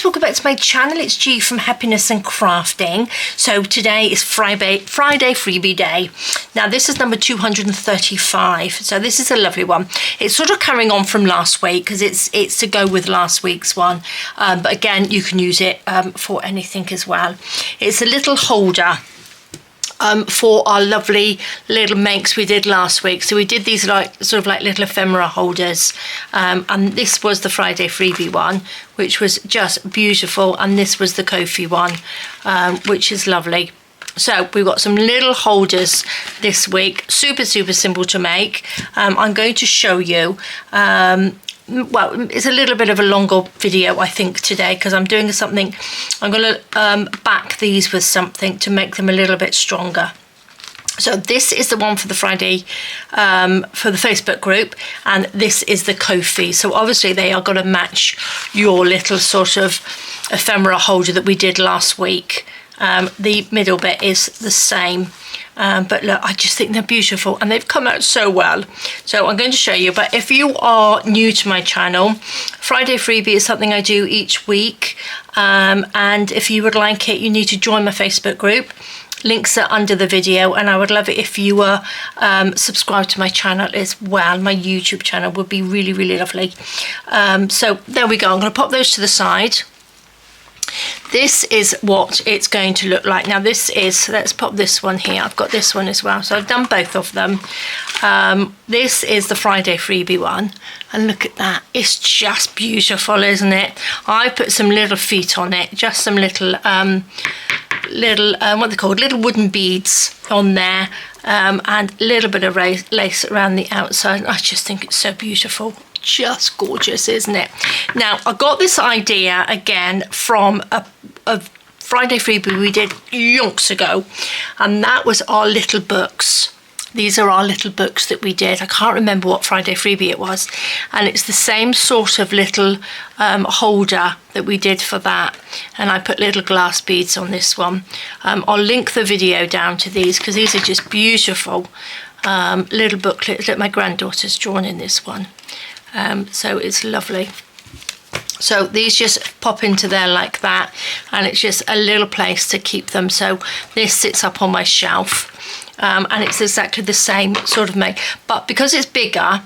welcome back to my channel. It's G from Happiness and Crafting. So today is Friday Freebie Day. Now this is number 235, so this is a lovely one. It's sort of carrying on from last week because it's to go with last week's one, but again you can use it for anything as well. It's a little holder for our lovely little makes we did last week. So we did these like sort of like little ephemera holders, and this was the Friday Freebie one, which was just beautiful, and this was the Ko-fi one, which is lovely. So we've got some little holders this week, super simple to make. I'm going to show you well, it's a little bit of a longer video I think today because I'm doing something. I'm going to back these with something to make them a little bit stronger. So this is the one for the Friday for the Facebook group, and this is the Ko-fi. So obviously they are going to match your little sort of ephemera holder that we did last week. The middle bit is the same, but look, I just think they're beautiful and they've come out so well. So I'm going to show you, but if you are new to my channel, Friday Freebie is something I do each week, and if you would like it, you need to join my Facebook group. Links are under the video, and I would love it if you were subscribed to my channel as well. My YouTube channel would be really lovely. So there we go. I'm going to pop those to the side. This is what it's going to look like. Now this is, let's pop this one here. I've got this one as well, so I've done both of them. This is the Friday Freebie one, and look at that. It's just beautiful, isn't it? I put some little feet on it, just some little what they're called, little wooden beads on there, and a little bit of lace around the outside. I just think it's so beautiful. Just gorgeous, isn't it? Now I got this idea again from a Friday Freebie we did yonks ago, and that was our little books. These are our little books that we did. I can't remember what Friday Freebie it was, and it's the same sort of little holder that we did for that, and I put little glass beads on this one. I'll link the video down to these because these are just beautiful little booklets that my granddaughter's drawn in this one. So it's lovely. So these just pop into there like that, and it's just a little place to keep them. So this sits up on my shelf, and it's exactly the same sort of make, but because it's bigger,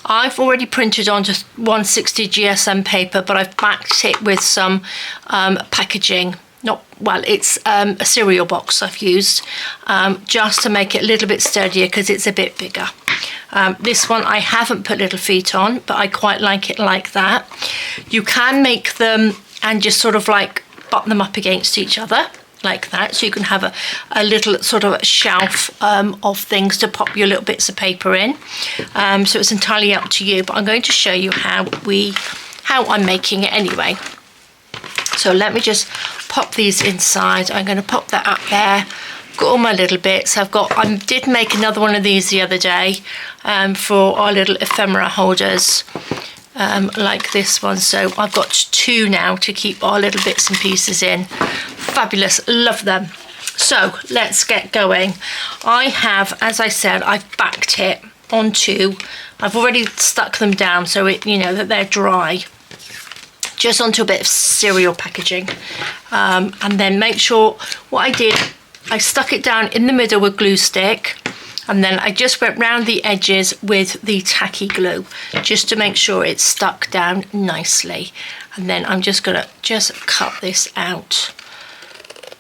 I've already printed onto 160 GSM paper, but I've backed it with some packaging. It's a cereal box I've used, just to make it a little bit sturdier because it's a bit bigger. This one I haven't put little feet on, but I quite like it like that. You can make them and just sort of like butt them up against each other like that, so you can have a little sort of shelf of things to pop your little bits of paper in. So it's entirely up to you, but I'm going to show you how I'm making it anyway. So let me just pop these inside. I'm going to pop that up there. Got all my little bits. I did make another one of these the other day for our little ephemera holders, like this one. So I've got two now to keep our little bits and pieces in. Fabulous, love them. So let's get going. I have, as I said, I've backed it onto, I've already stuck them down so it, you know, that they're dry, just onto a bit of cereal packaging, and then make sure what I did, I stuck it down in the middle with glue stick, and then I just went round the edges with the tacky glue just to make sure it's stuck down nicely. And then I'm just gonna cut this out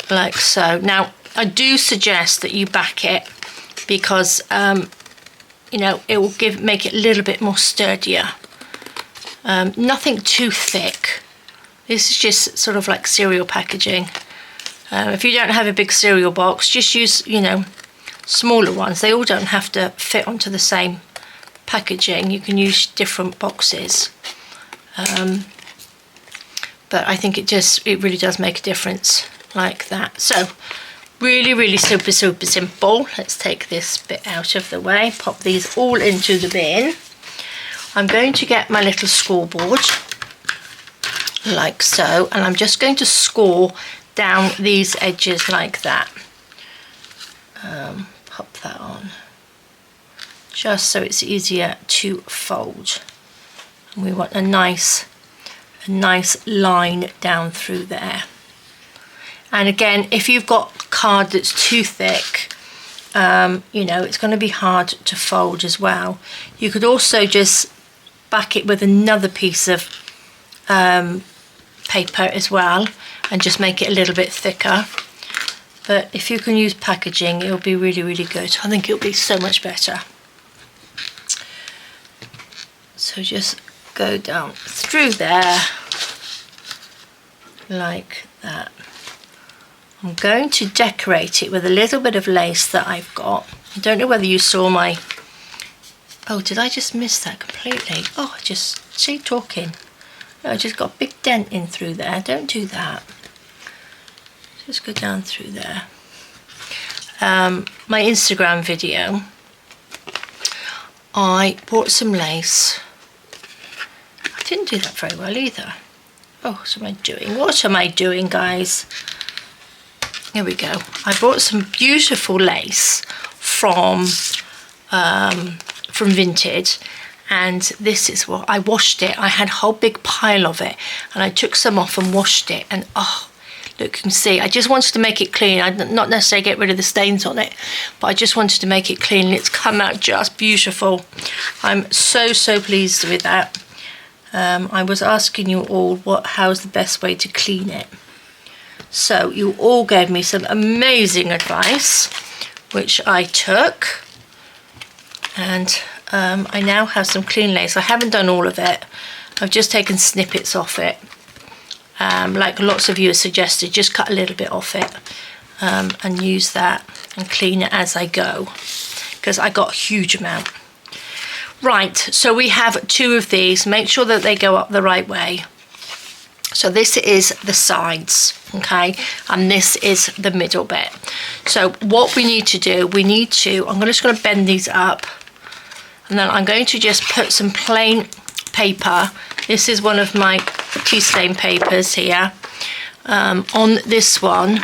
like so. Now I do suggest that you back it because you know, it will make it a little bit more sturdier. Nothing too thick. This is just sort of like cereal packaging. If you don't have a big cereal box, just use, you know, smaller ones. They all don't have to fit onto the same packaging. You can use different boxes. But I think it really does make a difference like that. So really super simple. Let's take this bit out of the way, pop these all into the bin. I'm going to get my little scoreboard like so, and I'm just going to score down these edges like that. Pop that on just so it's easier to fold. And we want a nice a nice line down through there. And again, if you've got card that's too thick, you know, it's going to be hard to fold as well. You could also just back it with another piece of paper as well and just make it a little bit thicker. But if you can use packaging, it'll be really, really good. I think it'll be so much better. So just go down through there like that. I'm going to decorate it with a little bit of lace that I've got. I don't know whether you saw my... Oh, did I just miss that completely? Oh, I just... See, talking. Oh, I just got a big dent in through there. Don't do that. Just go down through there. My Instagram video, I bought some lace. I didn't do that very well either. Oh, what am I doing? What am I doing, guys? Here we go. I bought some beautiful lace from Vinted, and this is what I washed it. I had a whole big pile of it, and I took some off and washed it, and oh, look, you can see, I just wanted to make it clean. I did not necessarily get rid of the stains on it, but I just wanted to make it clean, and it's come out just beautiful. I'm so, so pleased with that. I was asking you all how's the best way to clean it. So you all gave me some amazing advice, which I took, and I now have some clean lace. I haven't done all of it. I've just taken snippets off it. Like lots of you have suggested, just cut a little bit off it and use that and clean it as I go, because I got a huge amount. Right, so we have 2 of these. Make sure that they go up the right way. So this is the sides, okay, and this is the middle bit. So what we need to do, I'm just going to bend these up, and then I'm going to just put some plain paper. This is one of my tea stain papers here. On this one,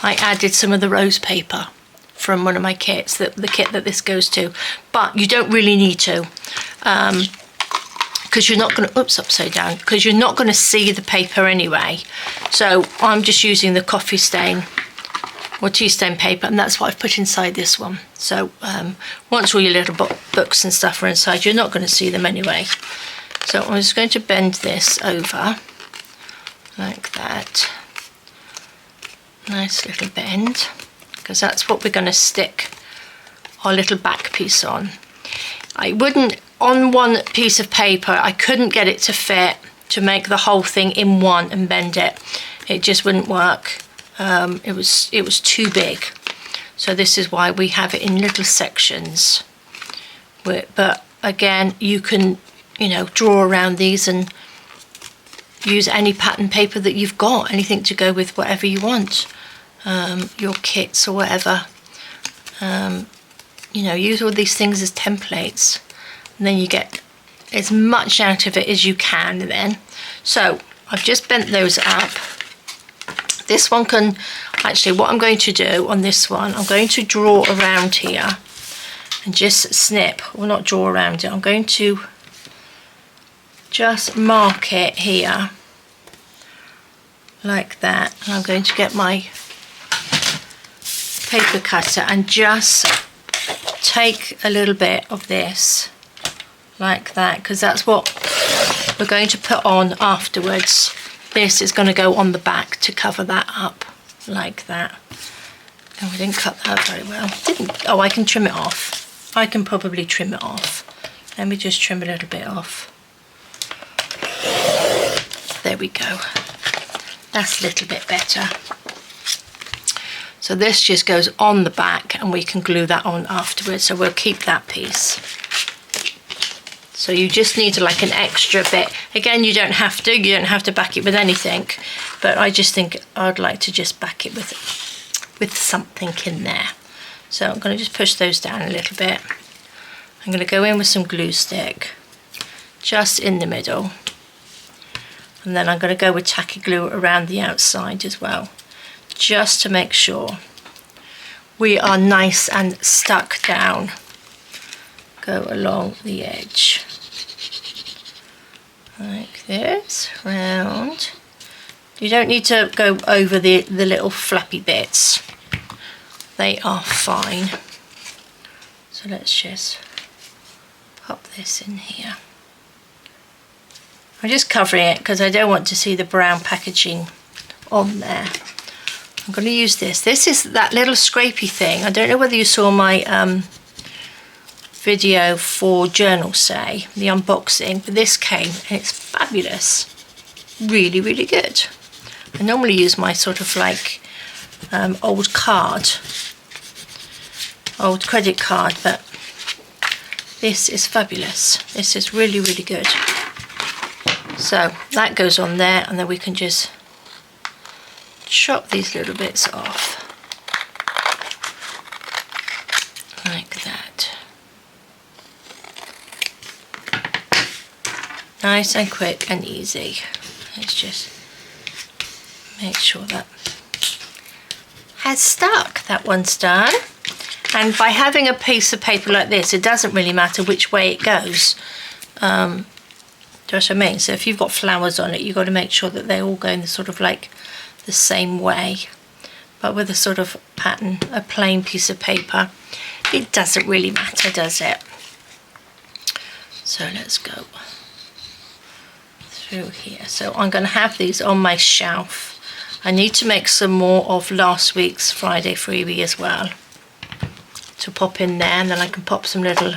I added some of the rose paper from one of my kits, the kit that this goes to, but you don't really need to. Because you're not going to, upside down, because you're not going to see the paper anyway. So I'm just using the coffee stain or tea stain paper, and that's what I've put inside this one. So once all your little books and stuff are inside, you're not going to see them anyway. So I'm just going to bend this over like that. Nice little bend, because that's what we're going to stick our little back piece on. I wouldn't, on one piece of paper, I couldn't get it to fit, to make the whole thing in one and bend it. It just wouldn't work. It was too big. So this is why we have it in little sections. But again, you can, you know, draw around these and use any pattern paper that you've got, anything to go with whatever you want, your kits or whatever. You know, use all these things as templates, and then you get as much out of it as you can then. So I've just bent those up. This one can, actually what I'm going to do on this one, I'm going to draw around here and just snip, or not draw around it, I'm going to just mark it here like that, and I'm going to get my paper cutter and just take a little bit of this like that, because that's what we're going to put on afterwards. This is going to go on the back to cover that up like that. Oh, we didn't cut that very well. Oh, I can trim it off. I can probably trim it off. Let me just trim a little bit off. There we go. That's a little bit better. So this just goes on the back, and we can glue that on afterwards, so we'll keep that piece. So you just need like an extra bit. Again, you don't have to back it with anything, but I just think I'd like to just back it with something in there. So I'm going to just push those down a little bit. I'm going to go in with some glue stick just in the middle, and then I'm going to go with tacky glue around the outside as well, just to make sure we are nice and stuck down. Go along the edge. like this, round. You don't need to go over the little flappy bits. They are fine. So let's just pop this in here. I'm just covering it because I don't want to see the brown packaging on there. I'm going to use this. This is that little scrapey thing. I don't know whether you saw my video for Journal Say, the unboxing, but this came and it's fabulous. Really, really good. I normally use my sort of like old credit card, but this is fabulous. This is really, really good. So that goes on there, and then we can just chop these little bits off like that. Nice and quick and easy. Let's just make sure that has stuck. That one's done. And by having a piece of paper like this, it doesn't really matter which way it goes. Do you know what I mean? So if you've got flowers on it, you've got to make sure that they all go in the sort of like the same way. But with a sort of pattern, a plain piece of paper, it doesn't really matter, does it? So let's go through here. So I'm going to have these on my shelf. I need to make some more of last week's Friday freebie as well to pop in there, and then I can pop some little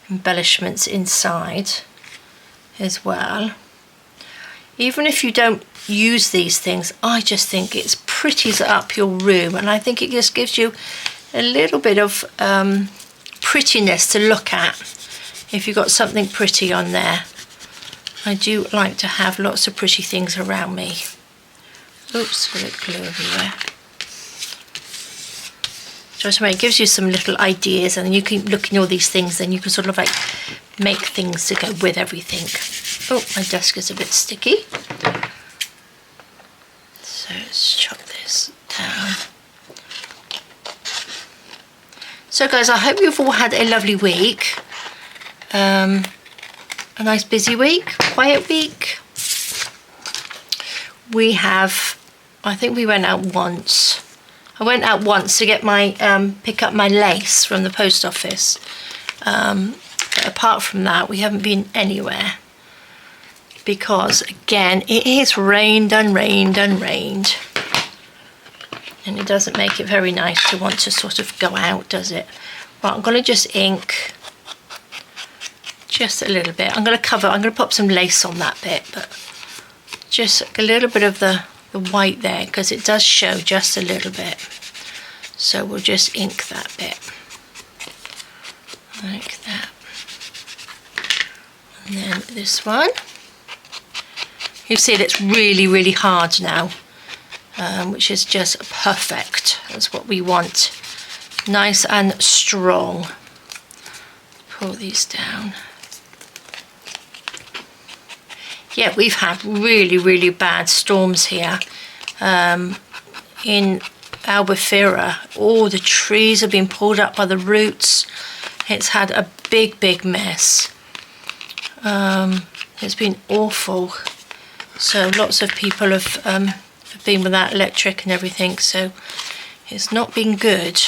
embellishments inside as well. Even if you don't use these things, I just think it's pretties up your room, and I think it just gives you a little bit of prettiness to look at if you've got something pretty on there. I do like to have lots of pretty things around me. Oops, a little glue everywhere. So it gives you some little ideas, and you can look in all these things, and you can sort of like make things to go with everything. Oh, my desk is a bit sticky. So let's chop this down. So guys, I hope you've all had a lovely week. A nice busy week, quiet week. We have, I think we went out once. I went out once to get my, pick up my lace from the post office. But apart from that, we haven't been anywhere. Because, again, it has rained and rained and rained. And it doesn't make it very nice to want to sort of go out, does it? Right, I'm going to just ink just a little bit. I'm going to pop some lace on that bit, but just a little bit of the white there, because it does show just a little bit. So we'll just ink that bit like that. And then this one, you see it's really, really hard now, which is just perfect. That's what we want, nice and strong. Pull these down. Yeah, we've had really, really bad storms here in Albufeira. All the trees have been pulled up by the roots. It's had a big, big mess. It's been awful. So lots of people have been without electric and everything, so it's not been good.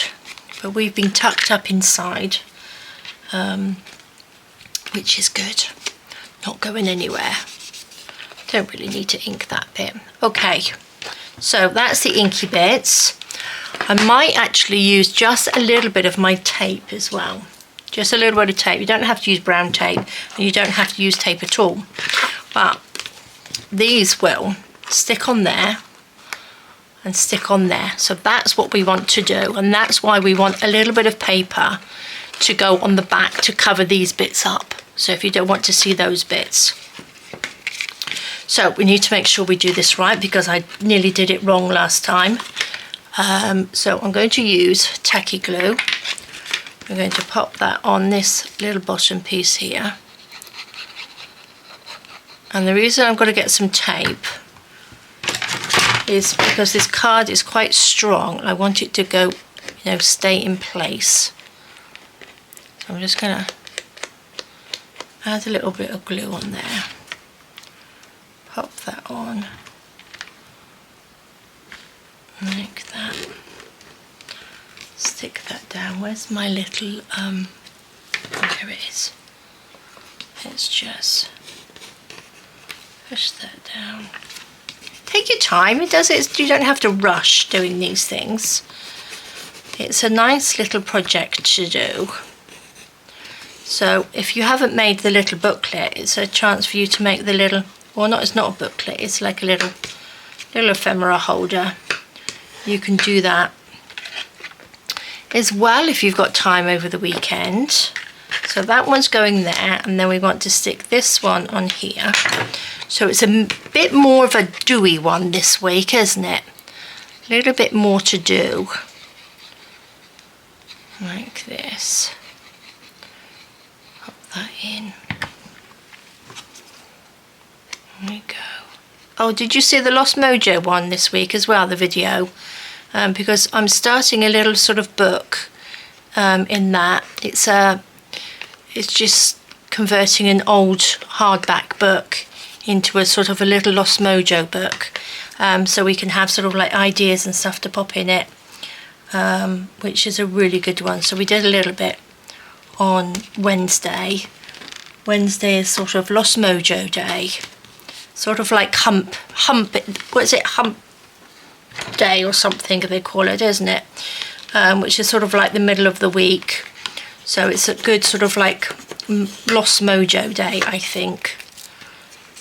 But we've been tucked up inside, which is good. Not going anywhere. Don't really need to ink that bit. Okay, so that's the inky bits. I might actually use just a little bit of my tape as well. Just a little bit of tape. You don't have to use brown tape, and you don't have to use tape at all. But these will stick on there and stick on there. So that's what we want to do, and that's why we want a little bit of paper to go on the back to cover these bits up. So if you don't want to see those bits. So we need to make sure we do this right, because I nearly did it wrong last time. So I'm going to use tacky glue. I'm going to pop that on this little bottom piece here. And the reason I'm going to get some tape is because this card is quite strong. I want it to go, stay in place. So I'm just going to add a little bit of glue on there. pop that on like that. Stick that down. Where's my little oh, there it is. Let's just push that down. Take your time. It does it. You don't have to rush doing these things. It's a nice little project to do. So if you haven't made the little booklet, it's a chance for you to make the little, well, it's not a booklet, it's like a little ephemera holder. You can do that as well if you've got time over the weekend. So that one's going there, and then we want to stick this one on here. So it's a bit more of a dewy one this week, isn't it? A little bit more to do. Like this. Pop that in. There we go. Oh, did you see the Lost Mojo one this week as well, the video? Because I'm starting a little sort of book in that. It's just converting an old hardback book into a sort of a little Lost Mojo book. So we can have sort of like ideas and stuff to pop in it. Which is a really good one. So we did a little bit on Wednesday. Wednesday is sort of Lost Mojo Day, sort of like hump day or something they call it, isn't it? Which is sort of like the middle of the week. So it's a good sort of like Lost Mojo Day, I think,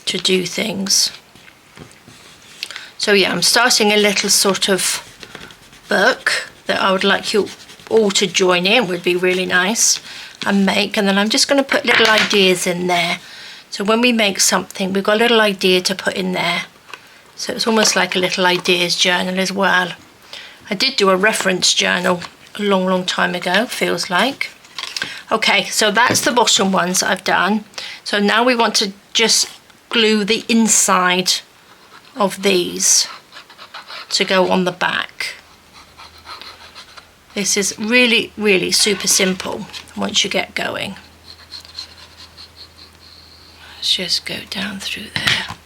to do things. So yeah, I'm starting a little sort of book that I would like you all to join in. Would be really nice and make, and then I'm just going to put little ideas in there. So when we make something, we've got a little idea to put in there. So it's almost like a little ideas journal as well. I did do a reference journal a long time ago, feels like. Okay, so that's the bottom ones I've done. So now we want to just glue the inside of these to go on the back. This is really super simple once you get going. Let's just go down through there.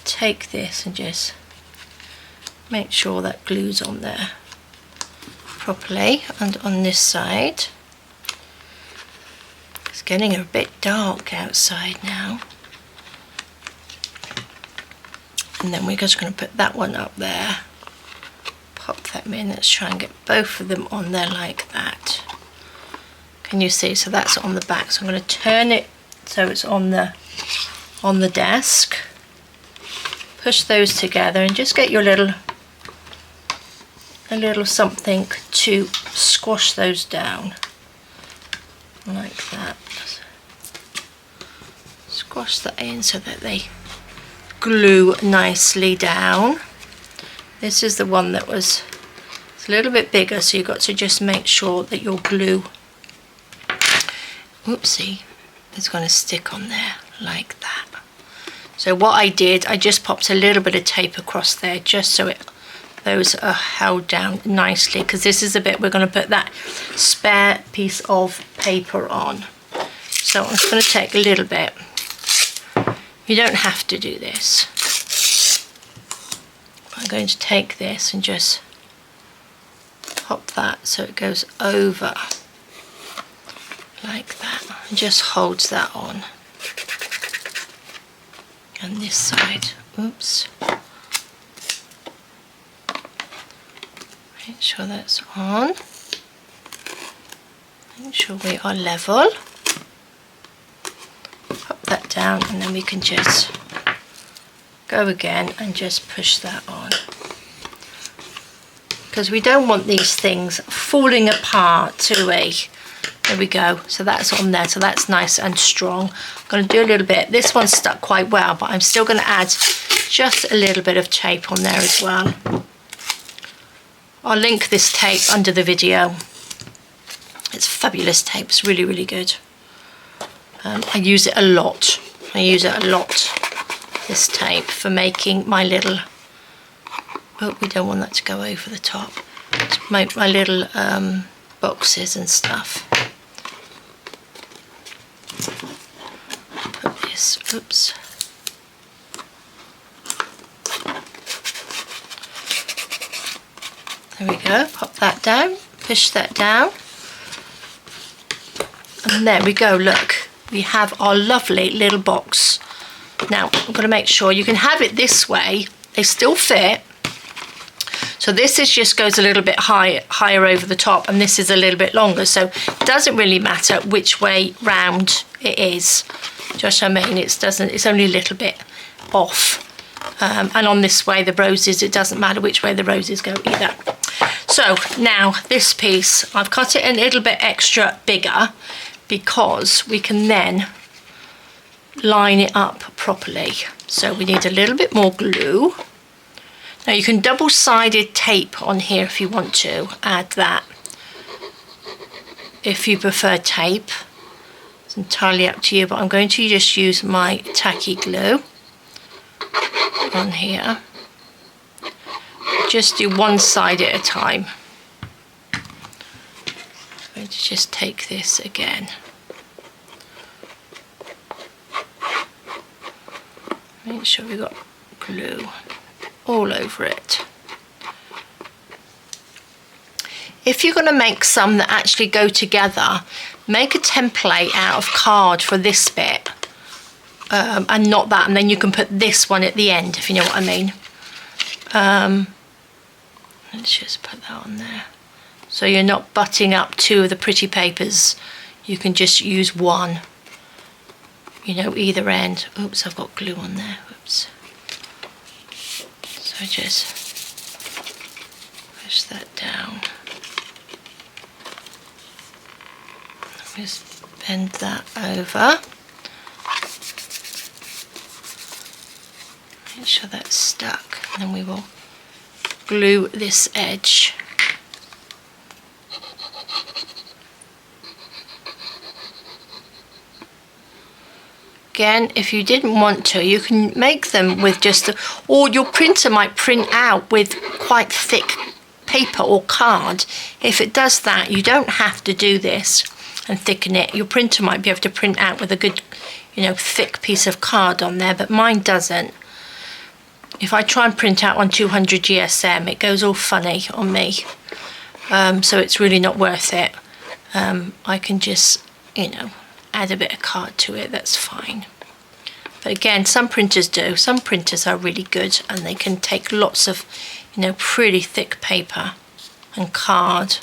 Take this and just make sure that glue's on there properly, and on this side. It's getting a bit dark outside now. And then we're just going to put that one up there. Pop them in. Let's try and get both of them on there like that. Can you see? So that's on the back. So I'm going to turn it so it's on the desk. Push those together and just get your a little something to squash those down like that. Squash that in so that they glue nicely down. This is the one that it's a little bit bigger, so you've got to just make sure that your glue, oopsie, is going to stick on there like that. So what I did, I just popped a little bit of tape across there just so those are held down nicely, because this is the bit we're going to put that spare piece of paper on. So I'm just going to take a little bit. You don't have to do this. I'm going to take this and just pop that so it goes over like that and just holds that on. And this side, oops. Make sure that's on. Make sure we are level. Pop that down, and then we can just go again and just push that on. Because we don't want these things falling apart, do we? There we go. So that's on there. So that's nice and strong. I'm going to do a little bit. This one's stuck quite well, but I'm still going to add just a little bit of tape on there as well. I'll link this tape under the video. It's fabulous tape. It's really good. I use it a lot. This tape, for making my little, oh, we don't want that to go over the top. To make my little boxes and stuff. Put this, oops, There we go, pop that down, push that down. And there we go, look. We have our lovely little box. Now, I'm going to make sure you can have it this way. They still fit. So this is just goes a little bit higher over the top, and this is a little bit longer. So it doesn't really matter which way round it is. Just I mean, it's only a little bit off. And on this way, the roses, it doesn't matter which way the roses go either. So now this piece, I've cut it a little bit extra bigger because we can then line it up properly. So we need a little bit more glue. Now you can double-sided tape on here if you want to add that. If you prefer tape, it's entirely up to you, but I'm going to just use my tacky glue on here. Just do one side at a time. I'm going to just take this again. Make sure we've got glue all over it. If you're going to make some that actually go together, make a template out of card for this bit and not that, and then you can put this one at the end, if you know what I mean. Let's just put that on there. So you're not butting up two of the pretty papers. You can just use one, you know, either end. Oops, I've got glue on there. Oops. So just push that down. Just bend that over. Make sure that's stuck, and then we will glue this edge. Again, if you didn't want to, you can make them with just, or your printer might print out with quite thick paper or card. If it does that, you don't have to do this and thicken it. Your printer might be able to print out with a good, you know, thick piece of card on there, but mine doesn't. If I try and print out on 200 GSM, it goes all funny on me. So it's really not worth it. I can just, you know, add a bit of card to it, that's fine. But again, some printers do. Some printers are really good and they can take lots of, you know, pretty thick paper and card.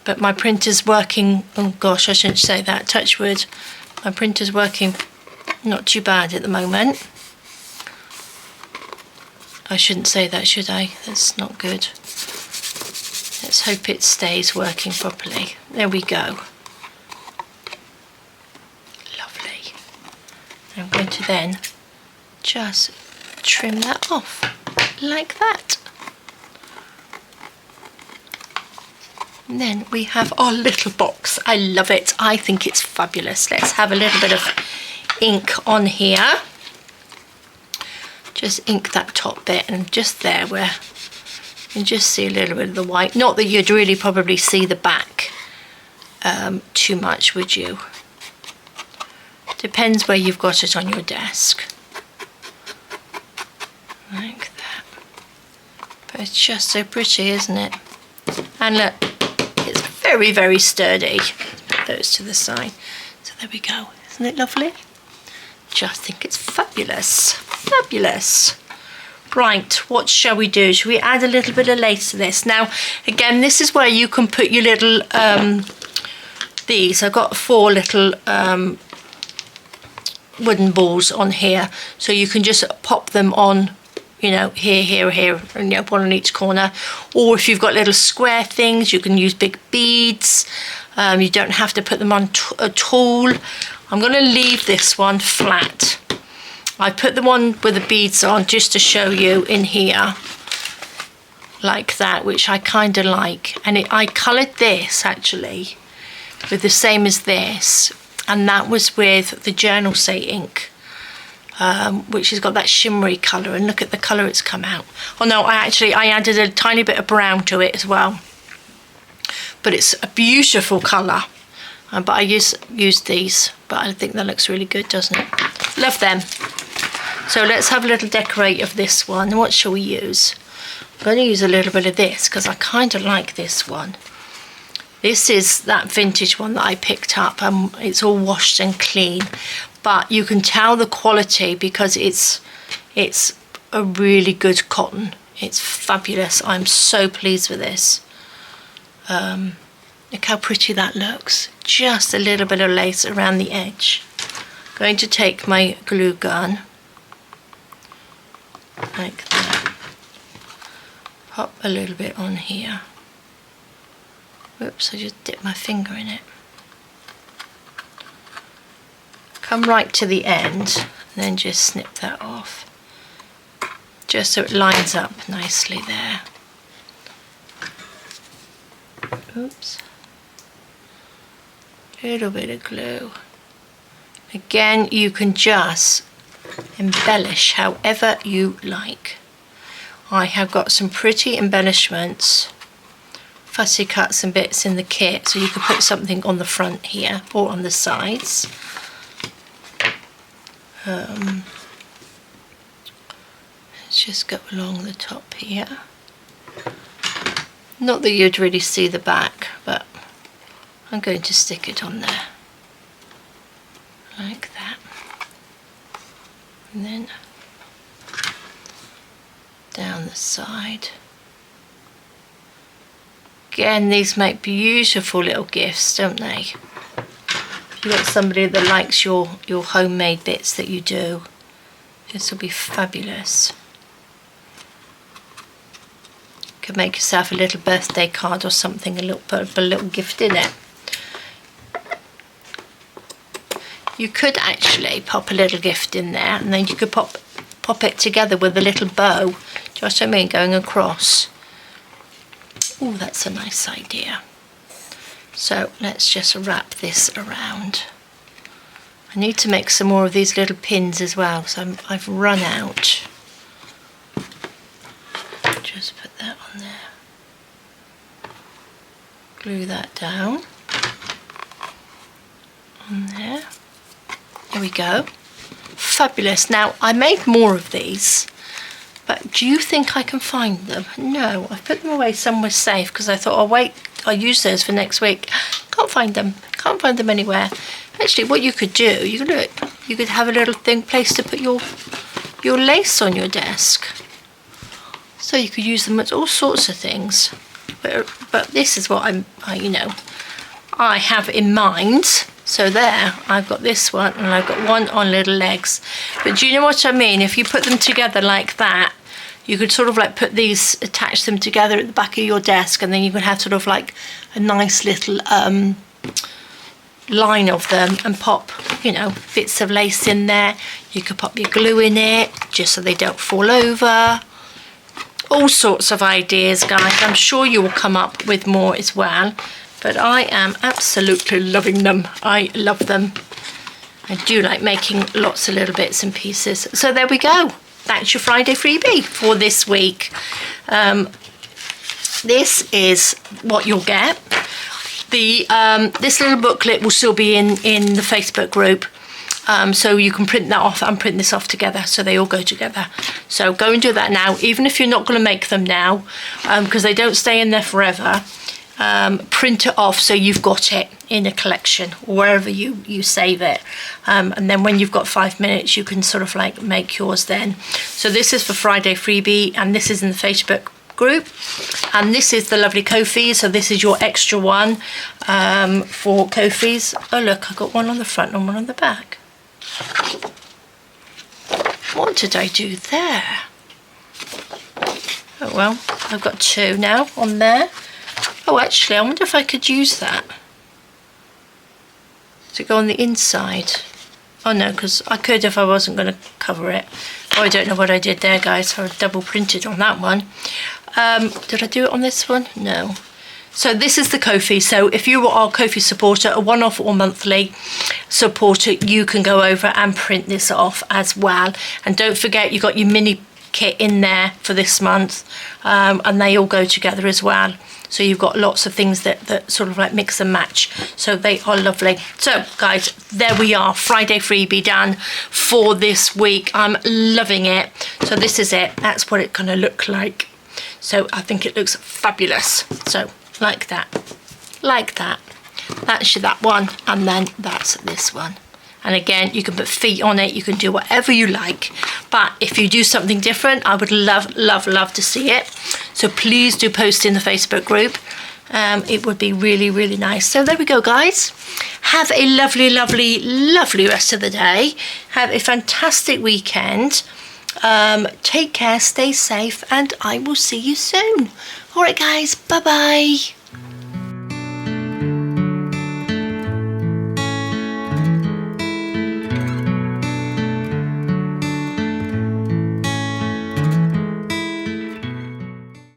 But my printer's working, oh gosh, I shouldn't say that, touch wood. My printer's working not too bad at the moment. I shouldn't say that, should I? That's not good. Let's hope it stays working properly. There we go. Lovely. I'm going to then just trim that off like that. And then we have our little box. I love it. I think it's fabulous. Let's have a little bit of ink on here. Just ink that top bit, and just there where you can just see a little bit of the white. Not that you'd really probably see the back too much, would you? Depends where you've got it on your desk. Like that. But it's just so pretty, isn't it? And look, it's very, very sturdy. Put those to the side. So there we go. Isn't it lovely? Just think it's fabulous. Fabulous. Right, what shall we do? Shall we add a little bit of lace to this? Now, again, this is where you can put your little, these. I've got 4 little wooden balls on here. So you can just pop them on, you know, here, and you know, one on each corner. Or if you've got little square things, you can use big beads. You don't have to put them on at all. I'm going to leave this one flat. I put the one with the beads on just to show you in here, like that, which I kind of like. And I coloured this actually with the same as this, and that was with the Journal Say ink, which has got that shimmery colour, and look at the colour it's come out. Oh no, I added a tiny bit of brown to it as well, but it's a beautiful colour. But I used these, but I think that looks really good, doesn't it? Love them. So let's have a little decorate of this one. What shall we use? I'm going to use a little bit of this because I kind of like this one. This is that vintage one that I picked up, and it's all washed and clean, but you can tell the quality because it's a really good cotton. It's fabulous. I'm so pleased with this. Look how pretty that looks. Just a little bit of lace around the edge. Going to take my glue gun like that. Pop a little bit on here. Whoops, I just dipped my finger in it. Come right to the end and then just snip that off. Just so it lines up nicely there. Oops. Little bit of glue. Again, you can just embellish however you like. I have got some pretty embellishments, fussy cuts and bits in the kit, so you could put something on the front here or on the sides. Let's just go along the top here. Not that you'd really see the back, but I'm going to stick it on there like that, and then down the side. Again, these make beautiful little gifts, don't they? If you've got somebody that likes your homemade bits that you do, this will be fabulous. You could make yourself a little birthday card or something, put a little gift in it. You could actually pop a little gift in there, and then you could pop it together with a little bow. Do you know what I mean? Going across. Oh, that's a nice idea. So let's just wrap this around. I need to make some more of these little pins as well, so I've run out. Just put that on there. Glue that down. On there. There we go. Fabulous. Now, I made more of these, but do you think I can find them? No, I've put them away somewhere safe because I thought, oh wait, I'll use those for next week. Can't find them. Can't find them anywhere. Actually, what you could do, you could have a little place to put your lace on your desk. So you could use them as all sorts of things. But this is what I have in mind. So there, I've got this one, and I've got one on little legs. But do you know what I mean? If you put them together like that, you could sort of like attach them together at the back of your desk, and then you could have sort of like a nice little line of them, and pop, bits of lace in there. You could pop your glue in it, just so they don't fall over. All sorts of ideas, guys. I'm sure you will come up with more as well. But I am absolutely loving them. I love them. I do like making lots of little bits and pieces. So there we go. That's your Friday freebie for this week. This is what you'll get. This little booklet will still be in the Facebook group. So you can print that off and print this off together, so they all go together. So go and do that now, even if you're not going to make them now, because they don't stay in there forever. Print it off so you've got it in a collection, or wherever you save it, and then when you've got 5 minutes you can sort of like make yours then. So this is for Friday freebie, and this is in the Facebook group, and this is the lovely Ko-fi, so this is your extra one for Ko-fis. Oh look, I got one on the front and one on the back. What did I do there? Oh well, I've got two now on there. Oh, actually, I wonder if I could use that to go on the inside. Oh no, because I could if I wasn't going to cover it. Oh, I don't know what I did there, guys. I double printed on that one. Did I do it on this one? No. So this is the Ko-fi. So if you are our Ko-fi supporter, a one-off or monthly supporter, you can go over and print this off as well. And don't forget, you got your mini kit in there for this month, and they all go together as well. So you've got lots of things that sort of like mix and match. So they are lovely. So guys, there we are. Friday freebie done for this week. I'm loving it. So this is it. That's what it's going to look like. So I think it looks fabulous. So like that, like that. That's that one, and then that's this one. And again, you can put feet on it, you can do whatever you like. But if you do something different, I would love, love, love to see it. So please do post in the Facebook group. It would be really, really nice. So there we go, guys. Have a lovely, lovely, lovely rest of the day. Have a fantastic weekend. Take care, stay safe, and I will see you soon. All right, guys, bye-bye.